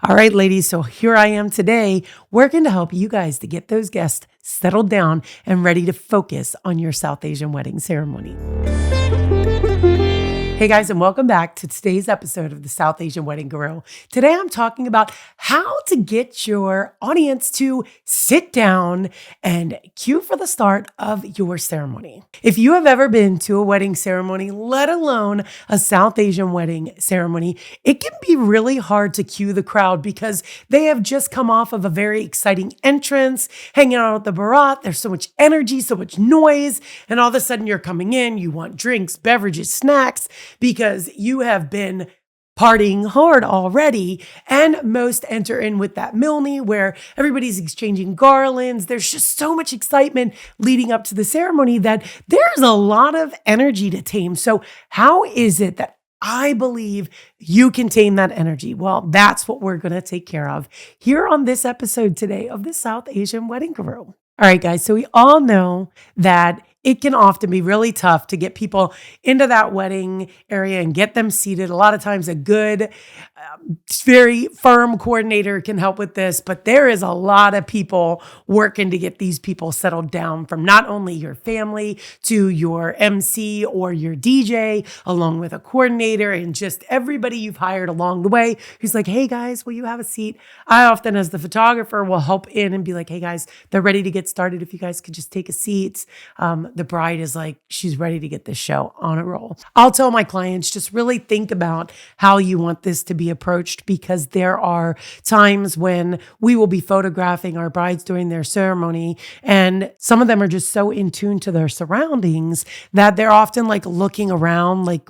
All right, ladies, so here I am today working to help you guys to get those guests settled down and ready to focus on your South Asian wedding ceremony. Hey guys, and welcome back to today's episode of the South Asian Wedding Guru. Today I'm talking about how to get your audience to sit down and cue for the start of your ceremony. If you have ever been to a wedding ceremony, let alone a South Asian wedding ceremony, it can be really hard to cue the crowd because they have just come off of a very exciting entrance, hanging out at the barat. There's so much energy, so much noise, and all of a sudden you're coming in, you want drinks, beverages, snacks, because you have been partying hard already. And most enter in with that milne where everybody's exchanging garlands. There's just so much excitement leading up to the ceremony that there's a lot of energy to tame. So how is it that I believe you can tame that energy? Well, that's what we're going to take care of here on this episode today of the South Asian Wedding Guru. All right, guys. So we all know that it can often be really tough to get people into that wedding area and get them seated. A lot of times a good, very firm coordinator can help with this, but there is a lot of people working to get these people settled down, from not only your family to your MC or your DJ, along with a coordinator and just everybody you've hired along the way who's like, hey guys, will you have a seat? I often, as the photographer, will help in and be like, hey guys, they're ready to get started. If you guys could just take a seat. The bride is like, she's ready to get this show on a roll. I'll tell my clients, just really think about how you want this to be approached, because there are times when we will be photographing our brides during their ceremony, and some of them are just so in tune to their surroundings that they're often like looking around like,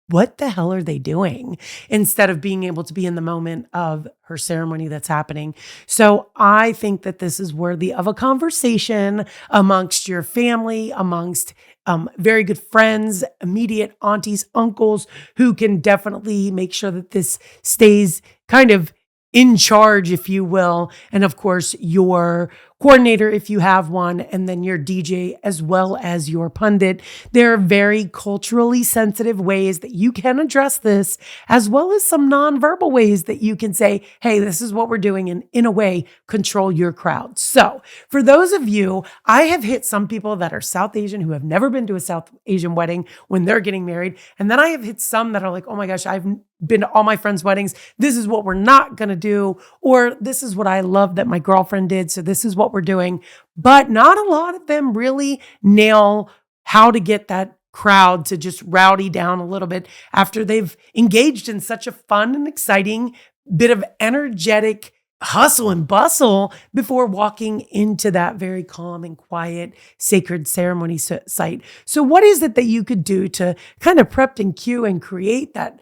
what the hell are they doing? Instead of being able to be in the moment of her ceremony that's happening. So I think that this is worthy of a conversation amongst your family, amongst very good friends, immediate aunties, uncles, who can definitely make sure that this stays kind of in charge, if you will. And of course, your coordinator, if you have one, and then your DJ, as well as your pundit. There are very culturally sensitive ways that you can address this, as well as some nonverbal ways that you can say, hey, this is what we're doing, and in a way, control your crowd. So for those of you, I have hit some people that are South Asian who have never been to a South Asian wedding when they're getting married. And then I have hit some that are like, oh my gosh, I've been to all my friends' weddings. This is what we're not going to do. Or this is what I love that my girlfriend did, so this is what we're doing. But not a lot of them really nail how to get that crowd to just rowdy down a little bit after they've engaged in such a fun and exciting bit of energetic hustle and bustle before walking into that very calm and quiet sacred ceremony site. So what is it that you could do to kind of prep and cue and create that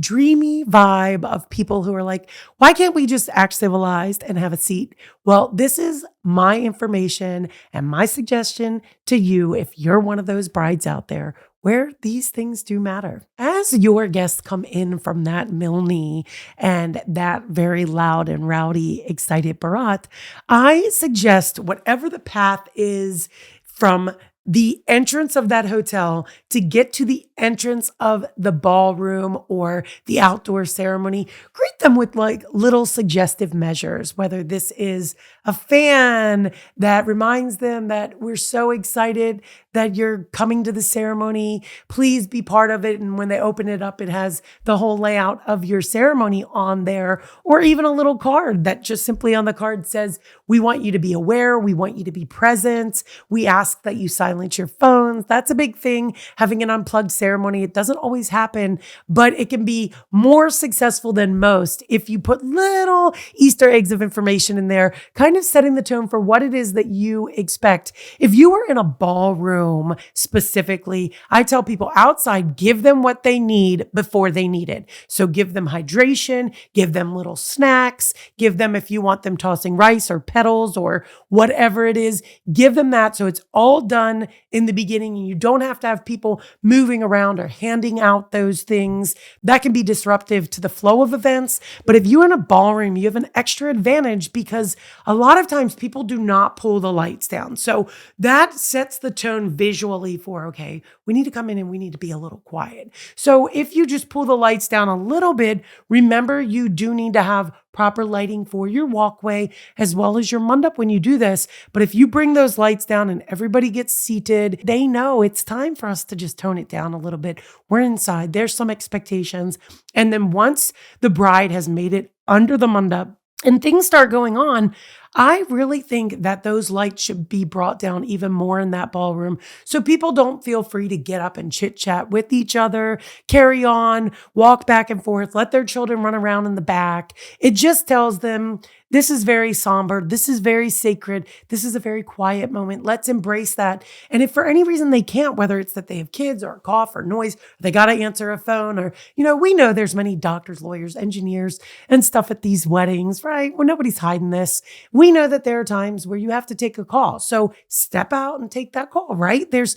dreamy vibe of people who are like, why can't we just act civilized and have a seat? Well, this is my information and my suggestion to you if you're one of those brides out there where these things do matter. As your guests come in from that milne and that very loud and rowdy, excited barat, I suggest whatever the path is from the entrance of that hotel to get to the entrance of the ballroom or the outdoor ceremony, greet them with like little suggestive measures, whether this is a fan that reminds them that we're so excited that you're coming to the ceremony, please be part of it. And when they open it up, it has the whole layout of your ceremony on there, or even a little card that just simply on the card says, we want you to be aware, we want you to be present, we ask that you silence your phones. That's a big thing. Having an unplugged ceremony, it doesn't always happen, but it can be more successful than most if you put little Easter eggs of information in there, kind of setting the tone for what it is that you expect. If you were in a ballroom specifically, I tell people outside, give them what they need before they need it. So give them hydration, give them little snacks, give them, if you want them tossing rice or petals or whatever it is, give them that. So it's all done in the beginning and you don't have to have people moving around or handing out those things. That can be disruptive to the flow of events. But if you're in a ballroom, you have an extra advantage because a lot of times people do not pull the lights down. So that sets the tone visually for, okay, we need to come in and we need to be a little quiet. So if you just pull the lights down a little bit, remember you do need to have proper lighting for your walkway as well as your mandap when you do this. But if you bring those lights down and everybody gets seated, they know it's time for us to just tone it down a little bit. We're inside. There's some expectations. And then once the bride has made it under the mandap and things start going on, I really think that those lights should be brought down even more in that ballroom so people don't feel free to get up and chit chat with each other, carry on, walk back and forth, let their children run around in the back. It just tells them this is very somber. This is very sacred. This is a very quiet moment. Let's embrace that. And if for any reason they can't, whether it's that they have kids or a cough or noise, or they got to answer a phone or, we know there's many doctors, lawyers, engineers and stuff at these weddings, right? Well, nobody's hiding this. We know that there are times where you have to take a call. So step out and take that call, right? There's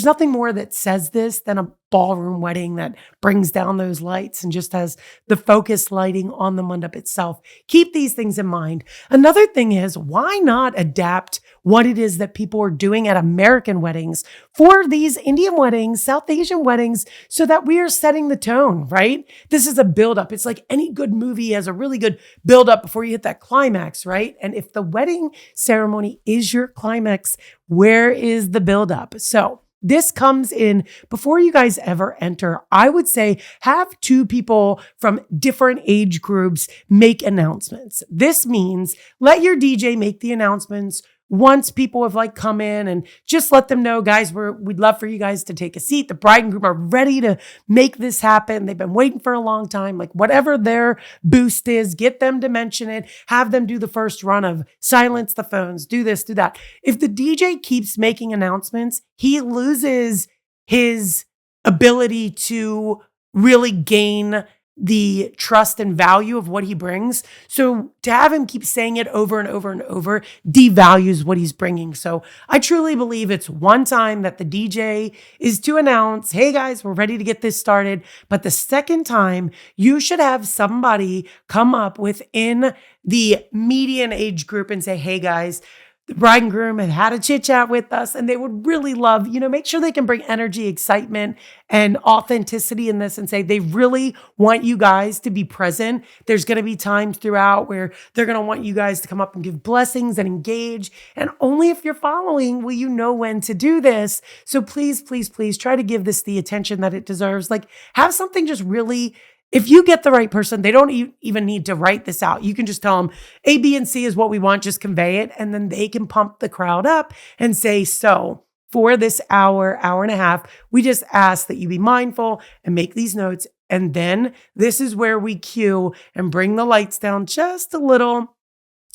nothing more that says this than a ballroom wedding that brings down those lights and just has the focused lighting on the mandap itself. Keep these things in mind. Another thing is, why not adapt what it is that people are doing at American weddings for these Indian weddings, South Asian weddings, so that we are setting the tone, right? This is a buildup. It's like any good movie has a really good buildup before you hit that climax, right? And if the wedding ceremony is your climax, where is the buildup? So this comes in before you guys ever enter. I would say have two people from different age groups make announcements. This means let your DJ make the announcements once people have come in and just let them know, guys, we'd love for you guys to take a seat. The bride and groom are ready to make this happen. They've been waiting for a long time. Whatever their boost is, get them to mention it. Have them do the first run of silence the phones, do this, do that. If the DJ keeps making announcements, he loses his ability to really gain the trust and value of what he brings. So to have him keep saying it over and over and over devalues what he's bringing. So I truly believe it's one time that the DJ is to announce, hey guys, we're ready to get this started. But the second time, you should have somebody come up within the median age group and say, hey guys, the bride and groom have had a chit chat with us and they would really love, make sure they can bring energy, excitement, and authenticity in this and say they really want you guys to be present. There's going to be times throughout where they're going to want you guys to come up and give blessings and engage. And only if you're following will you know when to do this. So please, please, please try to give this the attention that it deserves. Have something just really. If you get the right person, they don't even need to write this out. You can just tell them A, B, and C is what we want. Just convey it. And then they can pump the crowd up and say, so for this hour and a half, we just ask that you be mindful and make these notes. And then this is where we cue and bring the lights down just a little.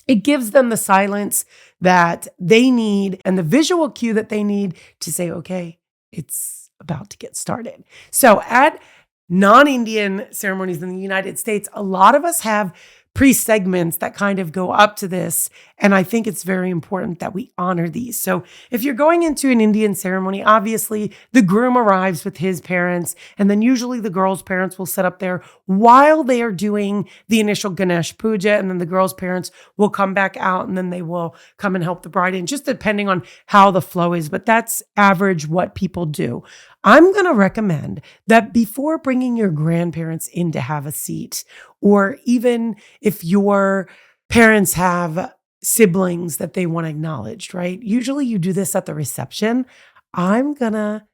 It gives them the silence that they need and the visual cue that they need to say, okay, it's about to get started. So at non-Indian ceremonies in the United States, a lot of us have pre-segments that kind of go up to this. And I think it's very important that we honor these. So if you're going into an Indian ceremony, obviously the groom arrives with his parents, and then usually the girl's parents will sit up there while they are doing the initial Ganesh Puja, and then the girl's parents will come back out and then they will come and help the bride in, just depending on how the flow is. But that's average what people do. I'm going to recommend that before bringing your grandparents in to have a seat, or even if your parents have siblings that they want acknowledged, right? Usually you do this at the reception. I'm going to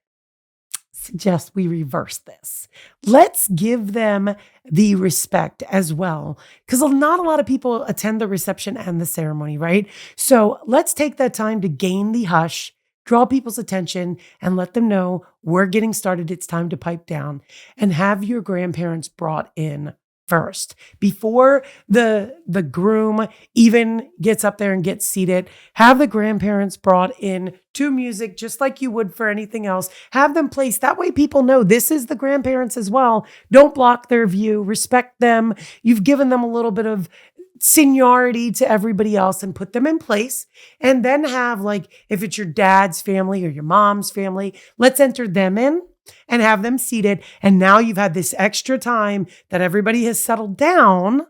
suggest we reverse this. Let's give them the respect as well, because not a lot of people attend the reception and the ceremony, right? So let's take that time to gain the hush, draw people's attention, and let them know we're getting started. It's time to pipe down, and have your grandparents brought in first. Before the groom even gets up there and gets seated, have the grandparents brought in to music, just like you would for anything else. Have them placed. That way people know this is the grandparents as well. Don't block their view. Respect them. You've given them a little bit of seniority to everybody else and put them in place. And then have, if it's your dad's family or your mom's family, let's enter them in and have them seated. And now you've had this extra time that everybody has settled down.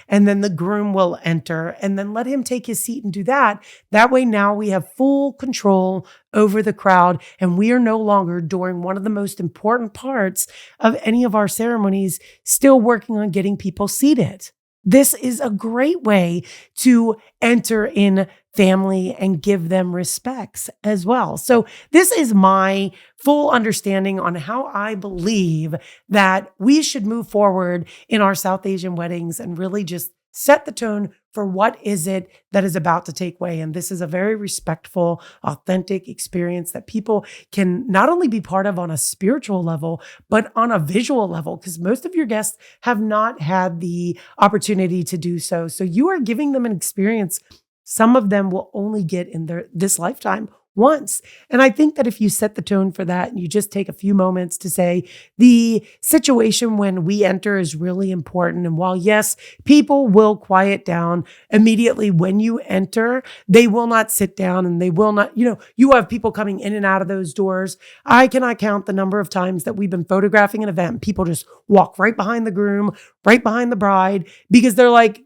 and then the groom will enter, and then let him take his seat and do that. That way now we have full control over the crowd, and we are no longer, during one of the most important parts of any of our ceremonies, still working on getting people seated. This is a great way to enter in family and give them respects as well. So this is my full understanding on how I believe that we should move forward in our South Asian weddings and really just set the tone for what is it that is about to take way. And this is a very respectful, authentic experience that people can not only be part of on a spiritual level, but on a visual level, because most of your guests have not had the opportunity to do so. So you are giving them an experience some of them will only get in this lifetime once. And I think that if you set the tone for that and you just take a few moments to say the situation when we enter is really important. And while yes, people will quiet down immediately when you enter, they will not sit down and they will not, you have people coming in and out of those doors. I cannot count the number of times that we've been photographing an event. People just walk right behind the groom, right behind the bride, because they're like,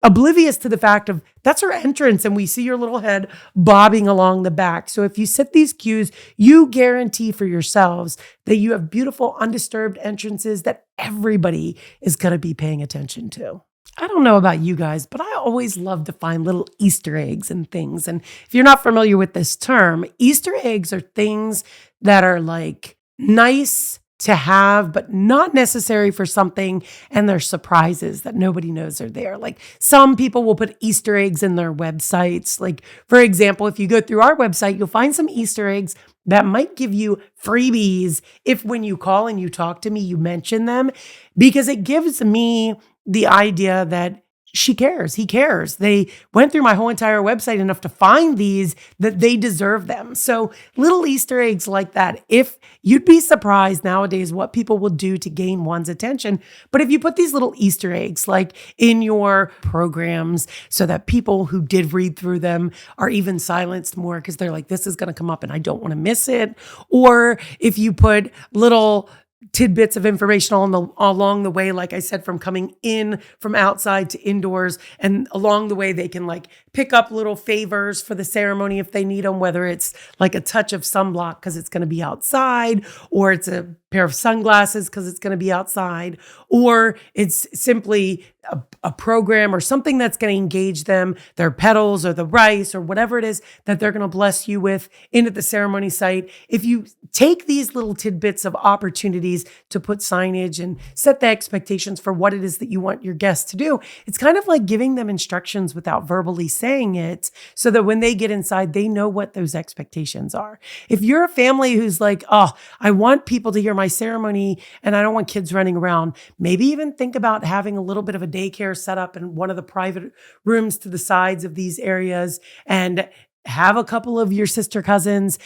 oblivious to the fact of that's our entrance and we see your little head bobbing along the back. So if you set these cues, you guarantee for yourselves that you have beautiful, undisturbed entrances that everybody is going to be paying attention to. I don't know about you guys, but I always love to find little Easter eggs and things. And if you're not familiar with this term, Easter eggs are things that are like nice to have, but not necessary for something. And they're surprises that nobody knows are there. Like some people will put Easter eggs in their websites. Like, for example, if you go through our website, you'll find some Easter eggs that might give you freebies if when you call and you talk to me, you mention them, because it gives me the idea that she cares. He cares. They went through my whole entire website enough to find these, that they deserve them. So little Easter eggs like that. If you'd be surprised nowadays what people will do to gain one's attention. But if you put these little Easter eggs like in your programs so that people who did read through them are even silenced more because they're like, this is going to come up and I don't want to miss it. Or if you put little tidbits of information along the way, like I said, from coming in from outside to indoors, and along the way they can like pick up little favors for the ceremony if they need them, whether it's like a touch of sunblock because it's going to be outside, or it's a pair of sunglasses because it's going to be outside, or it's simply a program or something that's going to engage them, their petals or the rice or whatever it is that they're going to bless you with in at the ceremony site. If you take these little tidbits of opportunities to put signage and set the expectations for what it is that you want your guests to do, it's kind of like giving them instructions without verbally saying it, so that when they get inside, they know what those expectations are. If you're a family who's like, oh, I want people to hear my ceremony and I don't want kids running around, maybe even think about having a little bit of a daycare set up in one of the private rooms to the sides of these areas, and have a couple of your sister cousins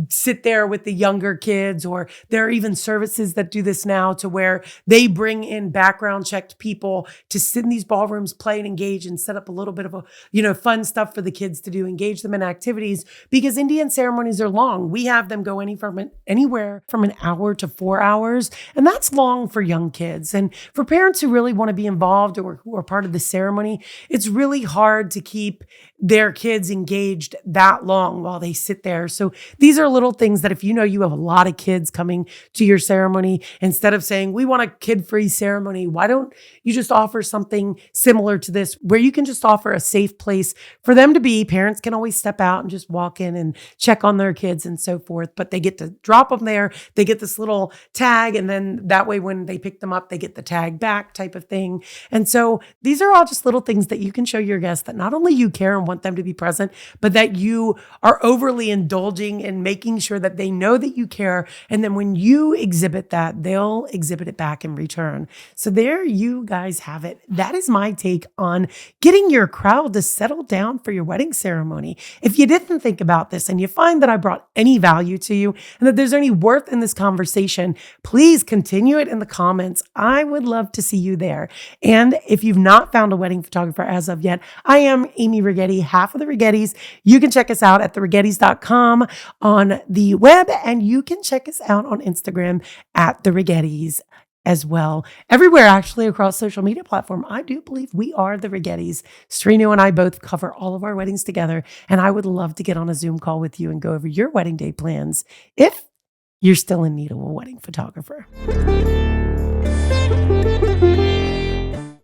sit there with the younger kids. Or there are even services that do this now to where they bring in background checked people to sit in these ballrooms, play and engage, and set up a little bit of fun stuff for the kids to do, engage them in activities, because Indian ceremonies are long. We have them go anywhere from an hour to 4 hours. And that's long for young kids. And for parents who really want to be involved or who are part of the ceremony, it's really hard to keep their kids engaged that long while they sit there. So these are little things that if you have a lot of kids coming to your ceremony, instead of saying, we want a kid-free ceremony, why don't you just offer something similar to this, where you can just offer a safe place for them to be. Parents can always step out and just walk in and check on their kids and so forth, but they get to drop them there. They get this little tag, and then that way when they pick them up, they get the tag back type of thing. And so these are all just little things that you can show your guests that not only you care and want them to be present, but that you are overly indulging and making sure that they know that you care. And then when you exhibit that, they'll exhibit it back in return. So there you guys have it. That is my take on getting your crowd to settle down for your wedding ceremony. If you didn't think about this and you find that I brought any value to you and that there's any worth in this conversation, please continue it in the comments. I would love to see you there. And if you've not found a wedding photographer as of yet, I am Amy Righetti, half of the Righettis. You can check us out at therighettis.com on the web, and you can check us out on Instagram at the Righettis as well. Everywhere, actually, across social media platform, I do believe we are the Rigettis. Strino and I both cover all of our weddings together, and I would love to get on a Zoom call with you and go over your wedding day plans if you're still in need of a wedding photographer.